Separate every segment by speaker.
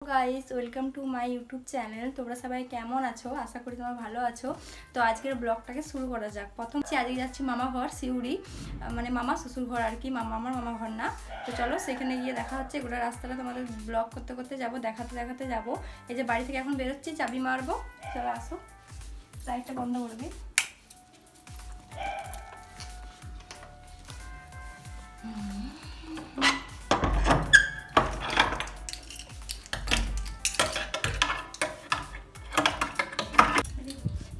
Speaker 1: Guys welcome to my YouTube channel. তোমরা সবাই কেমন আছো? আশা করি তোমরা ভালো আছো। তো আজকের ব্লগটাকে শুরু করা যাক। প্রথম আজকে যাচ্ছি মামা ঘর শিউড়ি, মানে মামা শ্বশুর ঘর আর কি, আমার মামা ঘর না। তো চলো সেখানে গিয়ে দেখা হচ্ছে। গোটা রাস্তাটা তোমাদের ব্লগ করতে করতে যাবো, দেখাতে যাবো। এই যে বাড়ি থেকে এখন বেরোচ্ছি, চাবি মারবো। চলো আসো, লাইটটা বন্ধ করবি।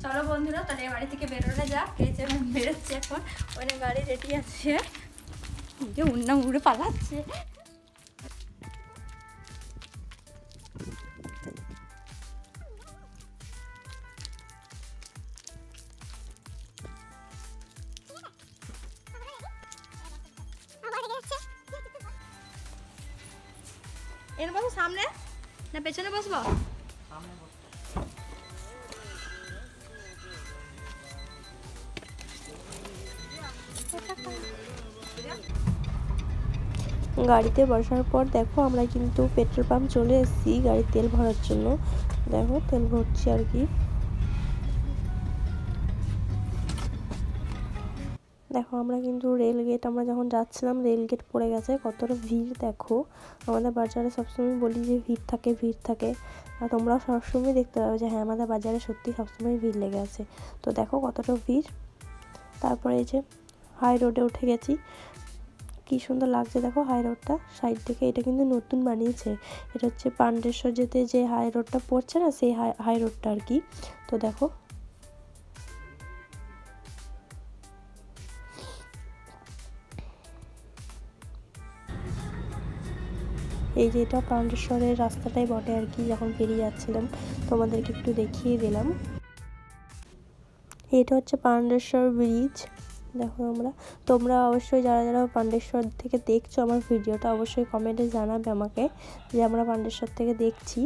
Speaker 1: চলো বন্ধুরা, তাহলে বাড়ি থেকে বেরোলে যাক। এই যে বেরোচ্ছে এখন, ওখানে গাড়ি রেডি আছে, যে উন্না উড়ে পালাচ্ছে। এর বসো সামনে না পেছনে বসবো?
Speaker 2: গাড়িতে বসার পর দেখো আমরা কিন্তু পেট্রোল পাম্প চলে এসেছি গাড়ির তেল ভরার জন্য। দেখো তেল ভরছি আর কি। দেখো আমরা কিন্তু রেল গেট, আমরা যখন যাচ্ছিলাম রেল গেট পড়ে গেছে। কতটা ভিড় দেখো। আমাদের বাজারে সবসময় বলি যে ভিড় থাকে, আর তোমরাও সবসময় দেখতে পাবে যে হ্যাঁ আমাদের বাজারে সত্যি সবসময় ভিড় লেগে আছে। তো দেখো কতটা ভিড়। তারপরে এই যে হাই রোডে উঠে গেছি, কি সুন্দর লাগছে দেখো হাই রোডটা সাইড থেকে। এটা কিন্তু নতুন বানিয়েছে, এটা হচ্ছে পান্ডেশ্বর যেতে যে হাই রোডটা পড়ছে না, সেই হাই রোডটা আর কি। তো দেখো এই যে এটা পান্ডেশ্বরের রাস্তাটাই বটে আর কি। যখন পেরিয়ে যাচ্ছিলাম তোমাদেরকে একটু দেখিয়ে দিলাম। এটা হচ্ছে পান্ডেশ্বর ব্রিজ। দেখো তোমরা অবশ্যই যারা যারা পান্ডেশ্বর থেকে দেখছো আমার ভিডিওটা, অবশ্যই কমেন্টে জানাবে আমাকে যে আমরা পান্ডেশ্বর থেকে দেখছি।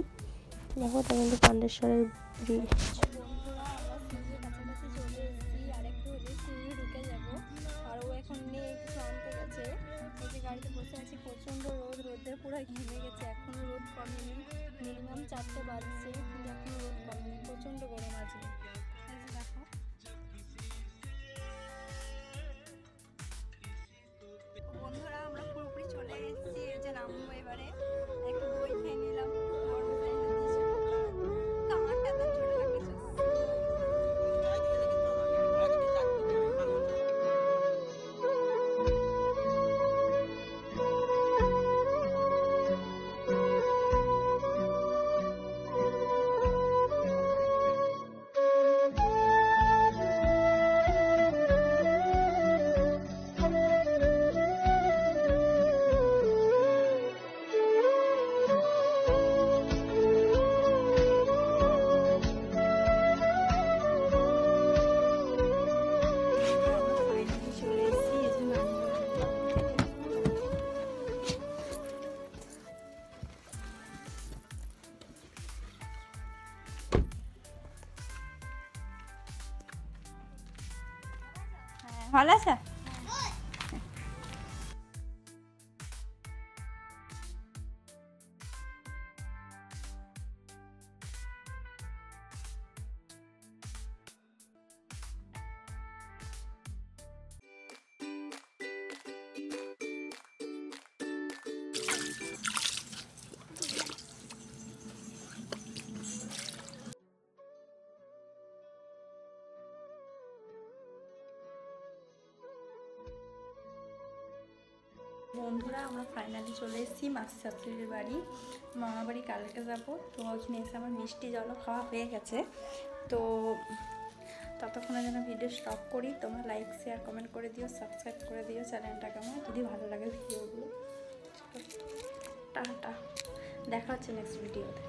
Speaker 2: দেখো এটা কিন্তু পান্ডেশ্বরের ব্রিজ।
Speaker 1: গাড়িতে বসে আছি, প্রচণ্ড রোদে পুরো ঘেমে গেছে। এখনো রোদ কমেনি, মিনিমাম 4টে বাজছে, কিন্তু এখনো রোদ কমেনি, প্রচণ্ড গরম আছে। দেখো বন্ধুরা, আমরা পুরোপুরি চলে এসেছি। এই যে নামবো এবারে, একটু দই খেয়ে নিলাম, কামারটা তো জোরে লাগছে। ভালো আছে। বন্ধুরা, আমরা ফাইনালি চলে এসেছি মাসি শাশুড়ির বাড়ি। মামা বাড়ি কালকে যাবো, তো ওইখানে এসে আমার মিষ্টি জলও খাওয়া হয়ে গেছে। তো ততক্ষণে যেন ভিডিও স্টপ করি। তোমরা লাইক শেয়ার কমেন্ট করে দিও, সাবস্ক্রাইব করে দিও চ্যানেলটাকে আমার, যদি ভালো লাগে ভিডিওগুলো। টাটা, দেখা হচ্ছে নেক্সট ভিডিওতে।